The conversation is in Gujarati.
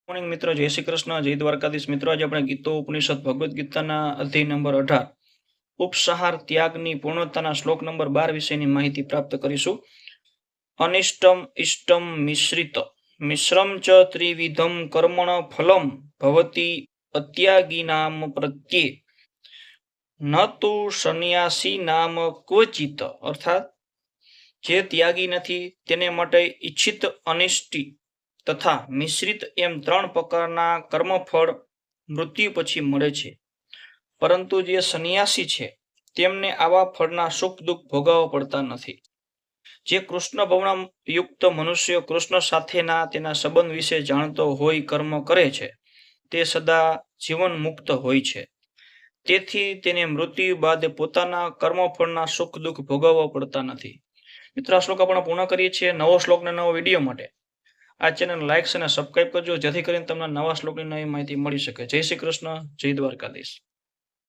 મોર્નિંગ મિત્રો, જય શ્રી કૃષ્ણ, જય દ્વારકાધીશ. મિત્રો, આજે આપણે ગીતો ઉપનિષદ ભગવદ્ ગીતાના અધ્યાય નંબર 18 ઉપસંહાર ત્યાગની પૂર્ણતાના શ્લોક નંબર 12 વિશેની માહિતી પ્રાપ્ત કરીશું. અનિષ્ટમ ઇષ્ટમ મિશ્રિત મિશ્રમ ચ ત્રિવિધમ કર્મણ ફલમ ભવતી અત્યાગીનામ પ્રત્યે ન તુ સંન્યાસી નામ ક્વચિત. અર્થાત જે ત્યાગી નથી તેને માટે ઈચ્છિત, અનિષ્ટી તથા મિશ્રિત એમ 3 પ્રકારના કર્મફળ મૃત્યુ પછી મળે છે. પરંતુ જે સંન્યાસી છે તેમને આવા ફળના સુખ દુઃખ ભોગવવા પડતા નથી. જે કૃષ્ણ ભાવના યુક્ત મનુષ્ય કૃષ્ણ સાથેના તેના સંબંધ વિશે જાણતો હોય કર્મ કરે છે તે સદા જીવન મુક્ત હોય છે. તેથી તેને મૃત્યુ બાદ પોતાના કર્મફળના સુખ દુઃખ ભોગવવા પડતા નથી. મિત્રો, આ શ્લોક આપણે પૂર્ણ કરીએ છીએ. નવો શ્લોક ને નવો વિડીયો માટે આ ચેનલ લાઇક અને સબસ્ક્રાઇબ કરજો, જેથી કરીને તમને નવા શ્લોકની નવી માહિતી મળી શકે. જય શ્રી કૃષ્ણ, જય દ્વારકાધીશ.